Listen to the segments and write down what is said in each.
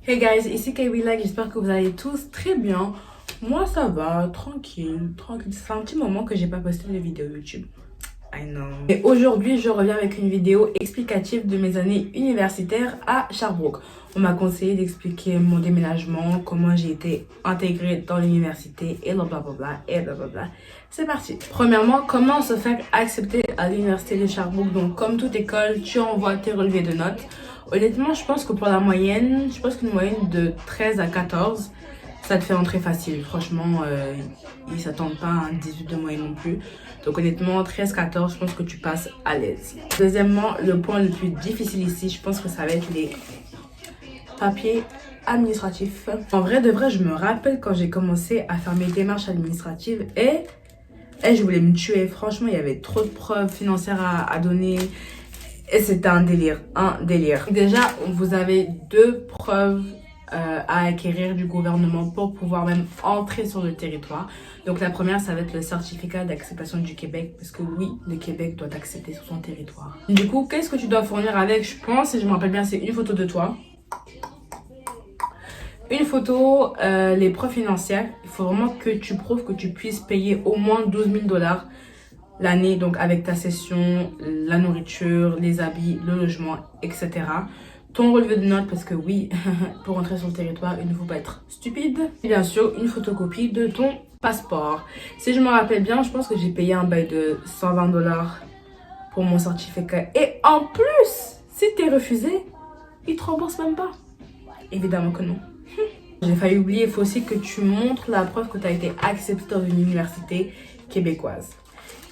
Hey guys, ici Kayla, j'espère que vous allez tous très bien. Moi ça va, tranquille. Ça fait un petit moment que j'ai pas posté de vidéo YouTube. I know. Et aujourd'hui, je reviens avec une vidéo explicative de mes années universitaires à Sherbrooke. On m'a conseillé d'expliquer mon déménagement, comment j'ai été intégrée dans l'université et blablabla et blablabla. C'est parti. Premièrement, comment se faire accepter à l'université de Sherbrooke. Donc, comme toute école, tu envoies tes relevés de notes. Honnêtement, je pense que pour la moyenne, je pense qu'une moyenne de 13 à 14, ça te fait entrer facile. Franchement, ils s'attendent pas à un 18 de moyenne non plus. Donc honnêtement, 13-14, je pense que tu passes à l'aise. Deuxièmement, le point le plus difficile ici, je pense que ça va être les papiers administratifs. En vrai de vrai, je me rappelle quand j'ai commencé à faire mes démarches administratives et je voulais me tuer. Franchement, il y avait trop de preuves financières à donner. Et c'était un délire, Déjà, vous avez 2 preuves à acquérir du gouvernement pour pouvoir même entrer sur le territoire. Donc la première, ça va être le certificat d'acceptation du Québec, parce que oui, le Québec doit t'accepter sur son territoire. Du coup, qu'est-ce que tu dois fournir avec? Je pense, si je me rappelle bien, c'est une photo de toi. Une photo, les preuves financières. Il faut vraiment que tu prouves que tu puisses payer au moins 12 000 $ l'année, donc avec ta session, la nourriture, les habits, le logement, etc. Ton relevé de notes, parce que oui, pour entrer sur le territoire, il ne faut pas être stupide. Et bien sûr, une photocopie de ton passeport. Si je me rappelle bien, je pense que j'ai payé un bail de 120 $ pour mon certificat. Et en plus, si t'es refusé, ils te remboursent même pas. Évidemment que non. J'ai failli oublier, il faut aussi que tu montres la preuve que tu as été accepté dans une université québécoise.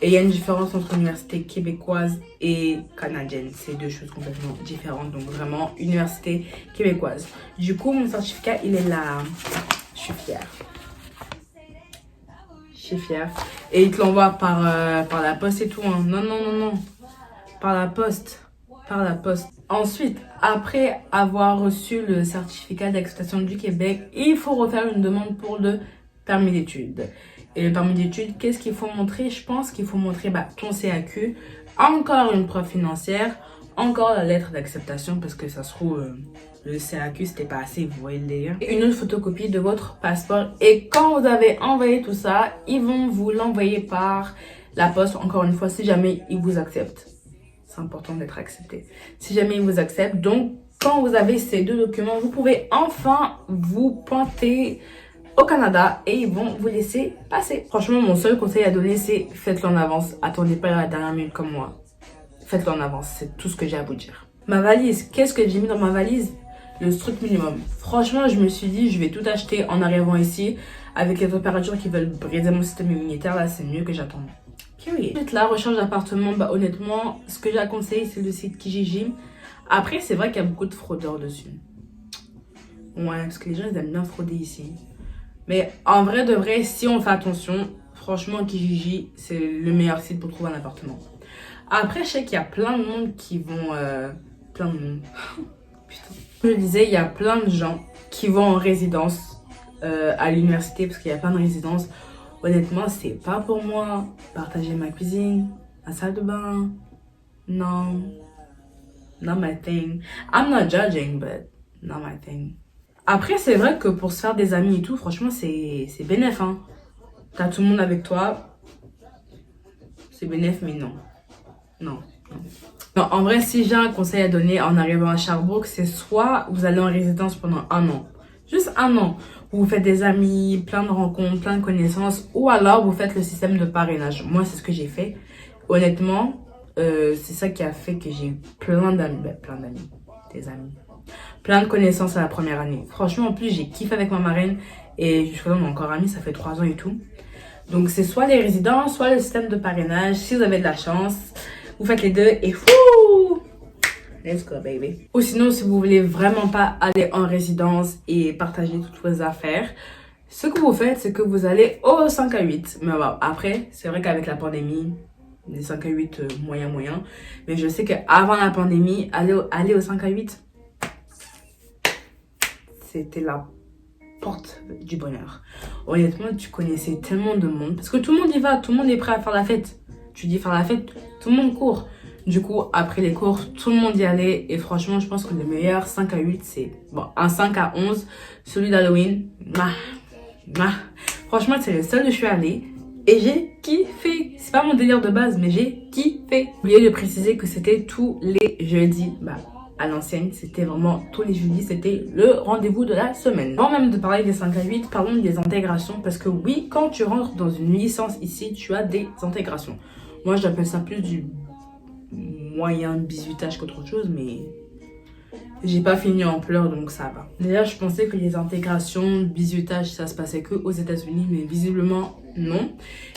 Et il y a une différence entre université québécoise et canadienne. C'est 2 choses complètement différentes. Donc vraiment, université québécoise. Du coup, mon certificat, il est là. Je suis fière. Et il te l'envoie par la poste et tout. Hein. Non. Par la poste. Ensuite, après avoir reçu le certificat d'acceptation du Québec, il faut refaire une demande pour le permis d'études. Et le permis d'études, qu'est-ce qu'il faut montrer? Je pense qu'il faut montrer ton CAQ, encore une preuve financière, encore la lettre d'acceptation, parce que ça se trouve, le CAQ, c'était pas assez, vous voyez le délire. Et une autre photocopie de votre passeport. Et quand vous avez envoyé tout ça, ils vont vous l'envoyer par la poste, encore une fois, si jamais ils vous acceptent. C'est important d'être accepté. Si jamais ils vous acceptent, donc quand vous avez ces 2 documents, vous pouvez enfin vous pointer au Canada et ils vont vous laisser passer. Franchement, mon seul conseil à donner, c'est faites-le en avance. Attendez pas à la dernière minute comme moi. Faites-le en avance, c'est tout ce que j'ai à vous dire. Ma valise, qu'est-ce que j'ai mis dans ma valise? Le strict minimum. Franchement, je me suis dit, je vais tout acheter en arrivant ici. Avec les températures qui veulent briser mon système immunitaire, là, c'est mieux que j'attende. Ensuite, la recherche d'appartement, honnêtement, ce que j'ai à conseiller, c'est le site Kijiji. Après, c'est vrai qu'il y a beaucoup de fraudeurs dessus. Ouais, parce que les gens, ils aiment bien frauder ici. Mais en vrai de vrai, si on fait attention, franchement, Kijiji, c'est le meilleur site pour trouver un appartement. Après, je sais qu'il y a plein de monde qui vont... plein de monde. Putain. Comme je disais, il y a plein de gens qui vont en résidence à l'université, parce qu'il y a plein de résidences. Honnêtement, c'est pas pour moi. Partager ma cuisine, ma salle de bain. Non. Not my thing. I'm not judging, but not my thing. Après, c'est vrai que pour se faire des amis et tout, franchement, c'est bénef, hein. T'as tout le monde avec toi. C'est bénef, mais non. Non. En vrai, si j'ai un conseil à donner en arrivant à Sherbrooke, c'est soit vous allez en résidence pendant 1 an. Juste 1 an. Vous faites des amis, plein de rencontres, plein de connaissances. Ou alors, vous faites le système de parrainage. Moi, c'est ce que j'ai fait. Honnêtement, c'est ça qui a fait que j'ai eu plein d'amis. Des amis. Plein de connaissances à la première année. Franchement, en plus, j'ai kiffé avec ma marraine. Et jusqu'à là, on est encore amis, ça fait 3 ans et tout. Donc, c'est soit les résidences, soit le système de parrainage. Si vous avez de la chance, vous faites les 2 et fou! Let's go, baby. Ou sinon, si vous voulez vraiment pas aller en résidence et partager toutes vos affaires, ce que vous faites, c'est que vous allez au 5 à 8. Mais bon, après, c'est vrai qu'avec la pandémie, les 5 à 8, moyen. Mais je sais qu'avant la pandémie, aller au 5 à 8, c'était la porte du bonheur. Honnêtement, tu connaissais tellement de monde. Parce que tout le monde y va, tout le monde est prêt à faire la fête. Tu dis faire la fête, tout le monde court. Du coup, après les cours, tout le monde y allait. Et franchement, je pense que le meilleur 5 à 8, c'est bon, un 5 à 11. Celui d'Halloween. Franchement, c'est le seul où je suis allée. Et j'ai kiffé. C'est pas mon délire de base, mais j'ai kiffé. J'ai oublié de préciser que c'était tous les jeudis. À l'ancienne, c'était vraiment tous les jeudis. C'était le rendez-vous de la semaine. Avant même de parler des 5 à 8, parlons des intégrations. Parce que oui, quand tu rentres dans une licence ici, tu as des intégrations. Moi, j'appelle ça plus du moyen bisutage qu'autre chose, mais j'ai pas fini en pleurs, donc ça va. D'ailleurs, je pensais que les intégrations, bisutage, ça se passait que aux États-Unis, mais visiblement non.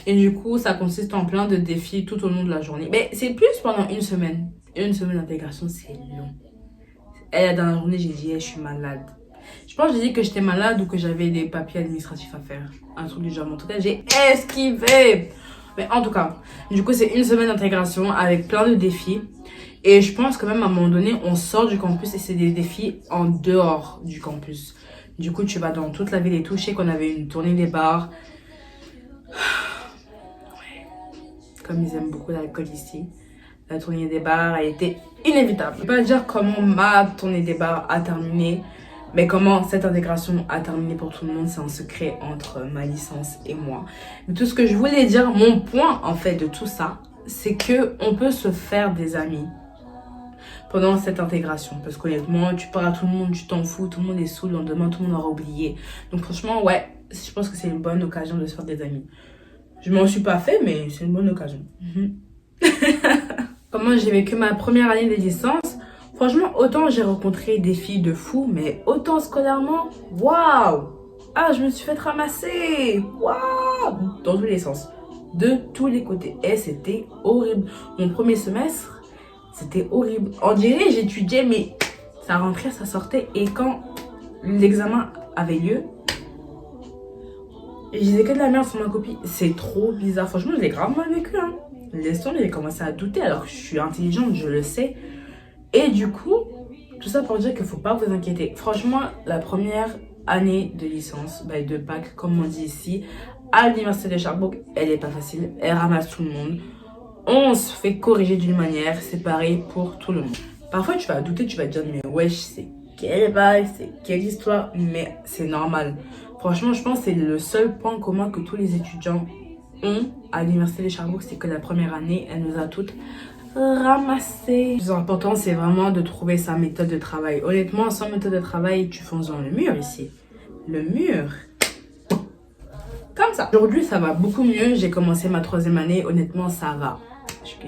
Et du coup, ça consiste en plein de défis tout au long de la journée. Mais c'est plus pendant une semaine. Une semaine d'intégration, c'est long. Et la dernière journée, j'ai dit, je suis malade. Je pense que j'ai dit que j'étais malade ou que j'avais des papiers administratifs à faire. Un truc du genre, en tout cas, j'ai esquivé. Mais en tout cas, du coup, c'est une semaine d'intégration avec plein de défis. Et je pense que même à un moment donné, on sort du campus et c'est des défis en dehors du campus. Du coup, tu vas dans toute la ville et tout. Je sais qu'on avait une tournée des bars. Ouais. Comme ils aiment beaucoup l'alcool ici. La tournée des bars a été inévitable. Je ne peux pas dire comment ma tournée des bars a terminé. Mais comment cette intégration a terminé pour tout le monde, c'est un secret entre ma licence et moi. Mais tout ce que je voulais dire, mon point en fait de tout ça, c'est que on peut se faire des amis pendant cette intégration. Parce qu'honnêtement, tu parles à tout le monde, tu t'en fous, tout le monde est saoul, le lendemain tout le monde aura oublié. Donc franchement, ouais, je pense que c'est une bonne occasion de se faire des amis. Je m'en suis pas fait, mais c'est une bonne occasion. Comment j'ai vécu ma première année de licence? Franchement, autant j'ai rencontré des filles de fou, mais autant scolairement, waouh! Ah, je me suis fait ramasser! Waouh! Dans tous les sens. De tous les côtés. Et c'était horrible. Mon premier semestre, c'était horrible. On dirait j'étudiais, mais ça rentrait, ça sortait. Et quand l'examen avait lieu, je disais que de la merde sur ma copie. C'est trop bizarre. Franchement, je l'ai grave mal vécu. Hein. Laisse tomber, j'ai commencé à douter alors que je suis intelligente, je le sais. Et du coup, tout ça pour dire qu'il ne faut pas vous inquiéter. Franchement, la première année de licence, de bac, comme on dit ici, à l'université de Sherbrooke, elle n'est pas facile. Elle ramasse tout le monde. On se fait corriger d'une manière, c'est pareil pour tout le monde. Parfois, tu vas douter, tu vas te dire, mais wesh, c'est quelle bail, c'est quelle histoire, mais c'est normal. Franchement, je pense que c'est le seul point commun que tous les étudiants ont à l'université de Sherbrooke, c'est que la première année, elle nous a toutes ramasser. Le plus important, c'est vraiment de trouver sa méthode de travail. Honnêtement, sans méthode de travail, tu fonces dans le mur ici. Le mur. Comme ça. Aujourd'hui, ça va beaucoup mieux. J'ai commencé ma 3e année. Honnêtement, ça va.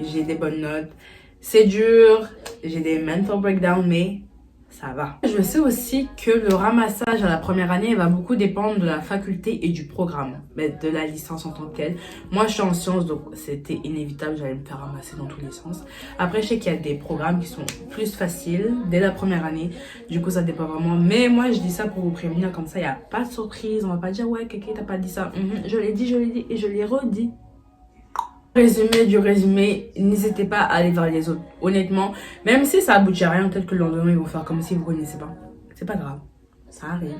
J'ai des bonnes notes. C'est dur. J'ai des mental breakdowns, mais ça va. Je sais aussi que le ramassage à la première année va beaucoup dépendre de la faculté et du programme, mais de la licence en tant que telle. Moi, je suis en sciences, donc c'était inévitable, j'allais me faire ramasser dans tous les sens. Après, je sais qu'il y a des programmes qui sont plus faciles dès la première année. Du coup, ça dépend vraiment. Mais moi, je dis ça pour vous prévenir, comme ça, il n'y a pas de surprise. On va pas dire, ouais, quelqu'un t'a pas dit ça. Je l'ai dit et je l'ai redit. Résumé du résumé, n'hésitez pas à aller vers les autres. Honnêtement, même si ça aboutit à rien, peut-être que le lendemain ils vont faire comme si vous ne connaissez pas. C'est pas grave, ça arrive,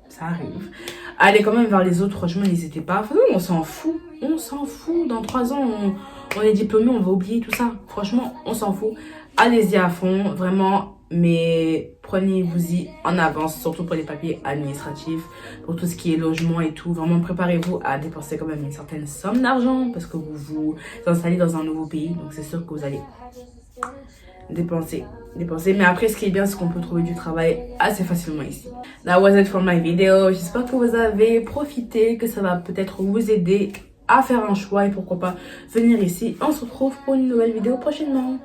ça arrive. Allez quand même vers les autres, franchement n'hésitez pas. Enfin, on s'en fout, on s'en fout. Dans 3 ans, on est diplômé, on va oublier tout ça. Franchement, on s'en fout. Allez-y à fond, vraiment. Mais prenez-vous-y en avance, surtout pour les papiers administratifs, pour tout ce qui est logement et tout. Vraiment, préparez-vous à dépenser quand même une certaine somme d'argent parce que vous vous installez dans un nouveau pays. Donc, c'est sûr que vous allez dépenser. Mais après, ce qui est bien, c'est qu'on peut trouver du travail assez facilement ici. That was it for my video. J'espère que vous avez profité, que ça va peut-être vous aider à faire un choix et pourquoi pas venir ici. On se retrouve pour une nouvelle vidéo prochainement.